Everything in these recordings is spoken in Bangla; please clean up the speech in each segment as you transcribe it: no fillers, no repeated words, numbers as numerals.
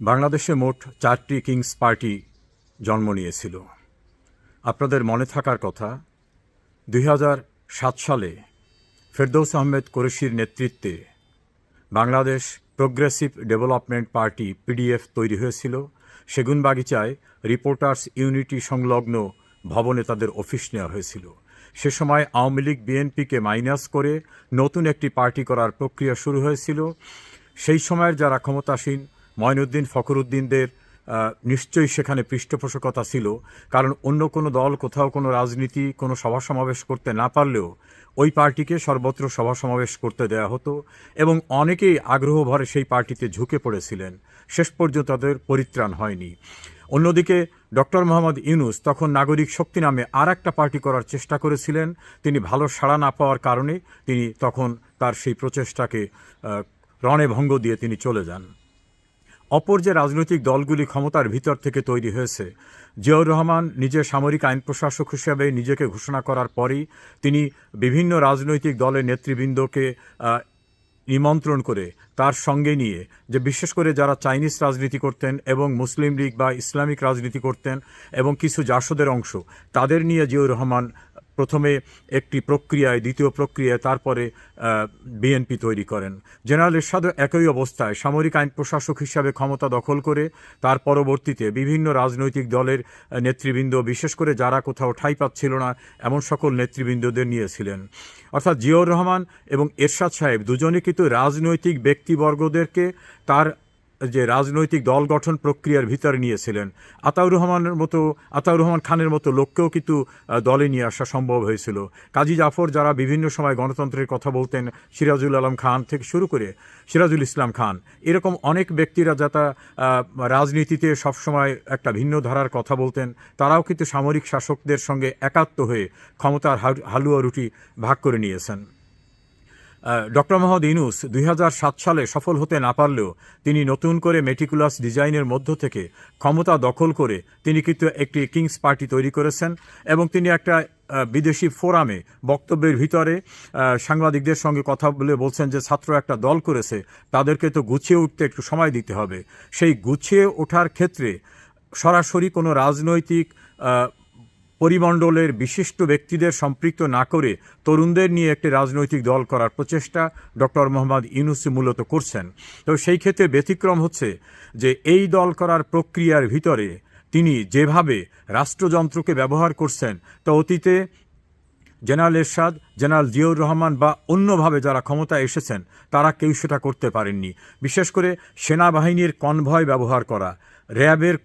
বাংলাদেশে মোট 4টি কিংস পার্টি জন্ম নিয়েছিল। আপনাদের মনে থাকার কথা 2007 সালে ফেরদৌস আহমেদ কুরেশির নেতৃত্বে Bangladesh progressive development party PDF তৈরি হয়েছিল। সেগুনবাগিচায় রিপোর্টার্স ইউনিটি সংলগ্ন ভবনে তাদের অফিস নেওয়া হয়েছিল। সে সময় আওয়ামী লীগ বিএনপিকে মাইনাস করে নতুন একটি পার্টি করার প্রক্রিয়া শুরু হয়েছিল। সেই সময়ের যারা ক্ষমতাসীন মঈনুদ্দিন ফখরুদ্দিনদের নিশ্চয়ই সেখানে পৃষ্ঠপোষকতা ছিল, কারণ অন্য কোনো দল কোথাও কোনো রাজনীতি কোনো সভা সমাবেশ করতে না পারলেও ওই পার্টিকে সর্বত্র সভা সমাবেশ করতে দেয়া হতো এবং অনেকেই আগ্রহ ভরে সেই পার্টিতে ঝুঁকে পড়েছিলেন। শেষ পর্যন্ত তাদের পরিত্রাণ হয়নি। অন্যদিকে ডক্টর মোহাম্মদ ইউনূস তখন নাগরিক শক্তি নামে আর একটা পার্টি করার চেষ্টা করেছিলেন। তিনি ভালো সাড়া না পাওয়ার কারণে তিনি তখন তার সেই প্রচেষ্টাকে রণে ভঙ্গ দিয়ে তিনি চলে যান। অপর যে রাজনৈতিক দলগুলি ক্ষমতার ভিতর থেকে তৈরি হয়েছে, জিয়াউর রহমান নিজে সামরিক আইন প্রশাসক হিসেবে নিজেকে ঘোষণা করার পরই তিনি বিভিন্ন রাজনৈতিক দলের নেতৃবৃন্দকে নিমন্ত্রণ করে তার সঙ্গে নিয়ে, যে বিশেষ করে যারা চাইনিজ রাজনীতি করতেন এবং মুসলিম লীগ বা ইসলামিক রাজনীতি করতেন এবং কিছু জাসদের অংশ, তাদের নিয়ে জিয়াউর রহমান প্রথমে একটি প্রক্রিয়ায়, দ্বিতীয় প্রক্রিয়ায় তারপরে বিএনপি তৈরি করেন। জেনারেল এরশাদও একই অবস্থায় সামরিক আইন প্রশাসক হিসাবে ক্ষমতা দখল করে তার পরবর্তীতে বিভিন্ন রাজনৈতিক দলের নেতৃবৃন্দ, বিশেষ করে যারা কোথাও ঠাঁই পাচ্ছিল না এমন সকল নেতৃবৃন্দদের নিয়েছিলেন। অর্থাৎ জিয়াউর রহমান এবং এরশাদ সাহেব দুজনে কিন্তু রাজনৈতিক ব্যক্তিবর্গদেরকে তার যে রাজনৈতিক দল গঠন প্রক্রিয়ার ভিতরে নিয়েছিলেন। আতাউর রহমান খানের মতো লোককেও কিন্তু দলে নিয়ে আসা সম্ভব হয়েছিল। কাজী জাফর, যারা বিভিন্ন সময় গণতন্ত্রের কথা বলতেন, সিরাজুল আলম খান থেকে শুরু করে সিরাজুল ইসলাম খান, এরকম অনেক ব্যক্তিরা যারা রাজনীতিতে সবসময় একটা ভিন্ন ধারার কথা বলতেন, তারাও কিন্তু সামরিক শাসকদের সঙ্গে একাত্ম হয়ে ক্ষমতার হালুয়া রুটি ভাগ করে নিয়েছেন। ডক্টর মোহাম্মদ ইউনূস 2007 সালে সফল হতে না পারলেও তিনি নতুন করে মেটিকুলাস ডিজাইনের মধ্য থেকে ক্ষমতা দখল করে তিনি কিন্তু একটি কিংস পার্টি তৈরি করেছেন এবং তিনি একটা বিদেশি ফোরামে বক্তব্যের ভিতরে সাংবাদিকদের সঙ্গে কথা বলে বলছেন যে ছাত্র একটা দল করেছে, তাদেরকে তো গুছিয়ে উঠতে একটু সময় দিতে হবে। সেই গুছিয়ে ওঠার ক্ষেত্রে সরাসরি কোনো রাজনৈতিক পরিমণ্ডলের বিশিষ্ট ব্যক্তিদের সম্পৃক্ত না করে তরুণদের নিয়ে একটি রাজনৈতিক দল করার প্রচেষ্টা ডক্টর মোহাম্মদ ইউনূস মূলত করছেন। তো সেই ক্ষেত্রে ব্যতিক্রম হচ্ছে যে এই দল করার প্রক্রিয়ার ভিতরে তিনি যেভাবে রাষ্ট্রযন্ত্রকে ব্যবহার করছেন, তা অতীতে জেনারেল এরশাদ, জেনারেল জিয়াউর রহমান বা অন্যভাবে যারা ক্ষমতায় এসেছেন তারা কেউ সেটা করতে পারেননি। বিশেষ করে সেনাবাহিনীর কনভয় ব্যবহার করা, র্যাবের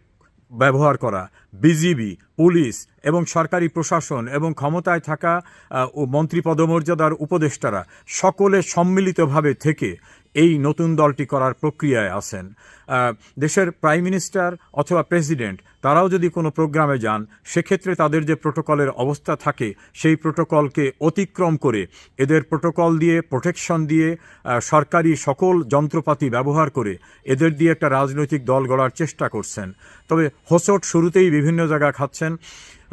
ব্যবহার করা, বিজিবি, পুলিশ এবং সরকারি প্রশাসন এবং ক্ষমতায় থাকা মন্ত্রী পদমর্যাদার উপদেষ্টারা সকলে সম্মিলিতভাবে থেকে এই নতুন দলটি করার প্রক্রিয়ায় আছেন। দেশের প্রাইম মিনিস্টার অথবা প্রেসিডেন্ট তারাও যদি কোনো প্রোগ্রামে যান, সেক্ষেত্রে তাদের যে প্রোটোকলের অবস্থা থাকে সেই প্রোটোকলকে অতিক্রম করে, এদের প্রোটোকল দিয়ে, প্রোটেকশন দিয়ে, সরকারি সকল যন্ত্রপাতি ব্যবহার করে এদের দিয়ে একটা রাজনৈতিক দল গড়ার চেষ্টা করছেন। তবে হোঁচট শুরুতেই বিভিন্ন জায়গা খাচ্ছেন।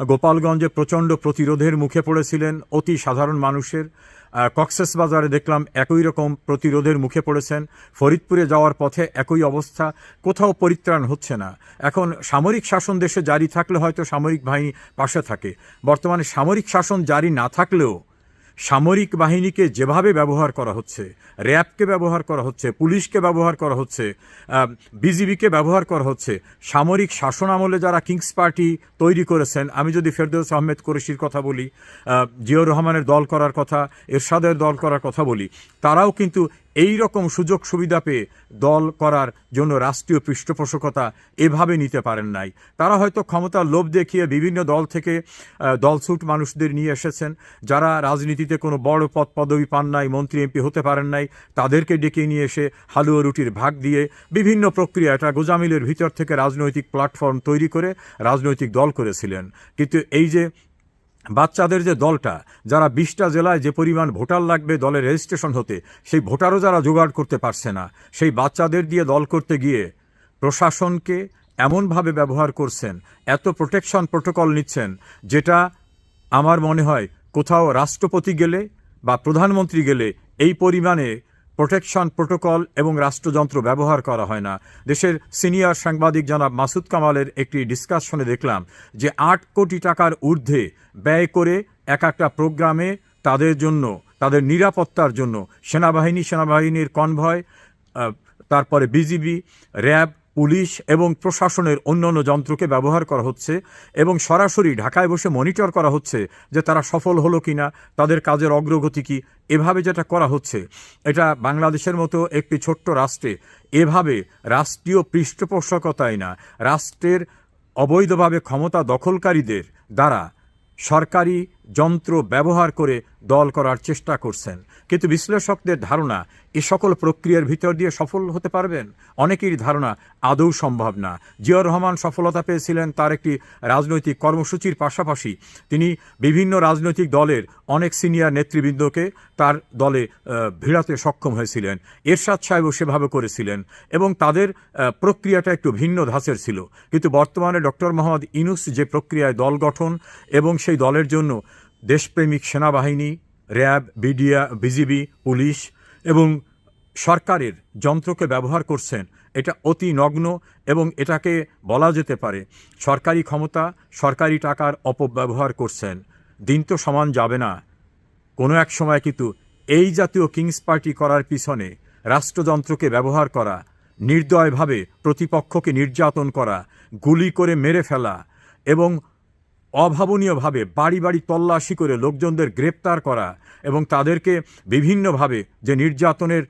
গোপালগঞ্জে প্রচণ্ড প্রতিরোধের মুখে পড়েছিলেন অতি সাধারণ মানুষের। কক্সবাজারে দেখলাম একই রকম প্রতিরোধের মুখে পড়েছেন। ফরিদপুরে যাওয়ার পথে একই অবস্থা, কোথাও পরিত্রাণ হচ্ছে না। এখন সামরিক শাসন দেশে জারি থাকলে হয়তো সামরিক বাহিনী পাশে থাকে। বর্তমানে সামরিক শাসন জারি না থাকলেও সামরিক বাহিনীকে যেভাবে ব্যবহার করা হচ্ছে, র্যাবকে ব্যবহার করা হচ্ছে, পুলিশকে ব্যবহার করা হচ্ছে, বিজিবিকে ব্যবহার করা হচ্ছে, সামরিক শাসন আমলে যারা কিংস পার্টি তৈরি করেছেন, আমি যদি ফেরদৌস আহমেদ কুরেশির কথা বলি, জিয়াউর রহমানের দল করার কথা, এরশাদের দল করার কথা বলি, তারাও কিন্তু এই রকম সুযোগ সুবিধা পেয়ে দল করার জন্য রাষ্ট্রীয় পৃষ্ঠপোষকতা এভাবে নিতে পারেন নাই। তারা হয়তো ক্ষমতার লোভ দেখিয়ে বিভিন্ন দল থেকে দলছুট মানুষদের নিয়ে এসেছেন, যারা রাজনীতিতে কোনো বড় পদ পদবি পান নাই, মন্ত্রী এমপি হতে পারেন নাই, তাদেরকে ডেকে নিয়ে এসে হালুয়া রুটির ভাগ দিয়ে বিভিন্ন প্রক্রিয়া, এটা গোজামিলের ভিতর থেকে রাজনৈতিক প্ল্যাটফর্ম তৈরি করে রাজনৈতিক দল করেছিলেন। কিন্তু এই যে বাচ্চাদের যে দলটা, যারা 20টা জেলায় যে পরিমাণ ভোটার লাগবে দলের রেজিস্ট্রেশন হতে, সেই ভোটারও যারা জোগাড় করতে পারছে না, সেই বাচ্চাদের দিয়ে দল করতে গিয়ে প্রশাসনকে এমনভাবে ব্যবহার করছেন, এত প্রোটেকশন প্রোটোকল নিচ্ছেন, যেটা আমার মনে হয় কোথাও রাষ্ট্রপতি গেলে বা প্রধানমন্ত্রী গেলে এই পরিমাণে প্রোটেকশন প্রোটোকল এবং রাষ্ট্রযন্ত্র ব্যবহার করা হয় না। দেশের সিনিয়র সাংবাদিক জনাব মাসুদ কামালের একটি ডিসকাশনে দেখলাম যে ৮ কোটি টাকার ঊর্ধ্বে ব্যয় করে একটা প্রোগ্রামে তাদের জন্য, তাদের নিরাপত্তার জন্য সেনাবাহিনীর কনভয়, তারপরে বিজিবি, র্যাব, পুলিশ এবং প্রশাসনের অন্যান্য যন্ত্রকে ব্যবহার করা হচ্ছে এবং সরাসরি ঢাকায় বসে মনিটর করা হচ্ছে যে তারা সফল হলো কিনা, তাদের কাজের অগ্রগতি কী। এভাবে যেটা করা হচ্ছে, এটা বাংলাদেশের মতো একটি ছোট্ট রাষ্ট্রে এভাবে রাষ্ট্রীয় পৃষ্ঠপোষকতায় না, রাষ্ট্রের অবৈধভাবে ক্ষমতা দখলকারীদের দ্বারা সরকারি যন্ত্র ব্যবহার করে দল করার চেষ্টা করছেন। কিন্তু বিশ্লেষকদের ধারণা এ সকল প্রক্রিয়ার ভিতর দিয়ে সফল হতে পারবেন? অনেকেরই ধারণা আদৌ সম্ভব না। জিয়াউর রহমান সফলতা পেয়েছিলেন তার একটি রাজনৈতিক কর্মসূচির পাশাপাশি তিনি বিভিন্ন রাজনৈতিক দলের অনেক সিনিয়র নেতৃবৃন্দকে তার দলে ভিড়াতে সক্ষম হয়েছিলেন। এরশাদ সাহেবও সেভাবে করেছিলেন এবং তাদের প্রক্রিয়াটা একটু ভিন্ন ধাঁচের ছিল। কিন্তু বর্তমানে ডক্টর মোহাম্মদ ইউনূস যে প্রক্রিয়ায় দল গঠন এবং সেই দলের জন্য দেশপ্রেমিক সেনাবাহিনী, র্যাব, বিজিবি, পুলিশ এবং সরকারের যন্ত্রকে ব্যবহার করছেন, এটা অতি নগ্ন এবং এটাকে বলা যেতে পারে সরকারি ক্ষমতা, সরকারি টাকার অপব্যবহার করছেন। দিন তো সমান যাবে না, কোনো এক সময় কিন্তু এই জাতীয় কিংস পার্টি করার পিছনে রাষ্ট্রযন্ত্রকে ব্যবহার করা, নির্দয়ভাবে প্রতিপক্ষকে নির্যাতন করা, গুলি করে মেরে ফেলা এবং অভাবনীয়ভাবে বাড়ি বাড়ি তল্লাশি করে লোকজনদের গ্রেপ্তার করা এবং তাদেরকে বিভিন্নভাবে যে নির্যাতনের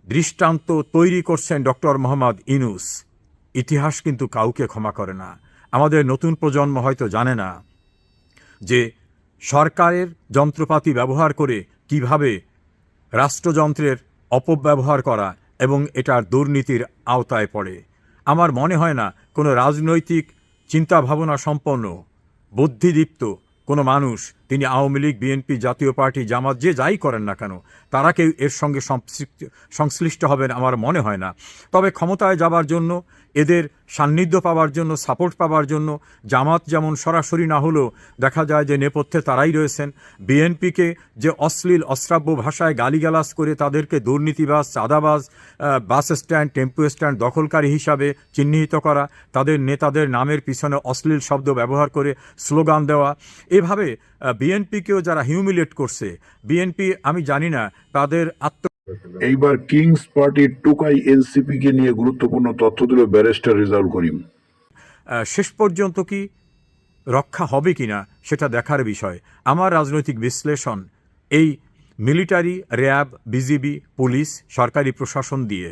দৃষ্টান্ত তৈরি করছেন ডক্টর মোহাম্মদ ইউনূস, ইতিহাস কিন্তু কাউকে ক্ষমা করে না। আমাদের নতুন প্রজন্ম হয়তো জানে না যে সরকারের যন্ত্রপাতি ব্যবহার করে কিভাবে রাষ্ট্রযন্ত্রের অপব্যবহার করা এবং এটার দুর্নীতির আওতায় পড়ে। আমার মনে হয় না কোনো রাজনৈতিক চিন্তাভাবনা সম্পন্ন বুদ্ধিদীপ্ত কোনো মানুষ, তিনি আওয়ামী লীগ, বিএনপি, জাতীয় পার্টি, জামাত, যে যাই করেন না কেন, তারা কেউ এর সঙ্গে সংশ্লিষ্ট হবেন আমার মনে হয় না। তবে ক্ষমতায় যাবার জন্য, এদের সান্নিধ্য পাওয়ার জন্য, সাপোর্ট পাওয়ার জন্য জামাত যেমন সরাসরি না হলেও দেখা যায় যে নেপথ্যে তারাই রয়েছেন। বিএনপিকে যে অশ্লীল অশ্রাব্য ভাষায় গালিগালাজ করে তাদেরকে দুর্নীতিবাজ, চাঁদাবাজ, বাস স্ট্যান্ড, টেম্পো স্ট্যান্ড দখলকারী হিসাবে চিহ্নিত করা, তাদের নেতাদের নামের পিছনে অশ্লীল শব্দ ব্যবহার করে স্লোগান দেওয়া, এভাবে বিএনপিকেও যারা হিউমিলেট করছে, বিএনপি আমি জানি না তাদের এইবার কিংস পার্টির টুকাই এনসিপি কে নিয়ে গুরুত্বপূর্ণ তথ্য দিল ব্যারিস্টার রেজাউল করিম। শেষ পর্যন্ত কি রক্ষা হবে কিনা সেটা দেখার বিষয়। আমার রাজনৈতিক বিশ্লেষণ, এই মিলিটারি, র্যাব, বিজিবি, পুলিশ, সরকারি প্রশাসন দিয়ে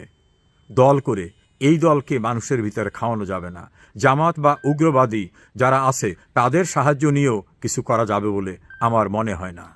দল করে এই দলকে মানুষের ভিতরে খাওয়ানো যাবে না। জামাত বা উগ্রবাদী যারা আছে তাদের সাহায্য নিয়েও কিছু করা যাবে বলে আমার মনে হয় না।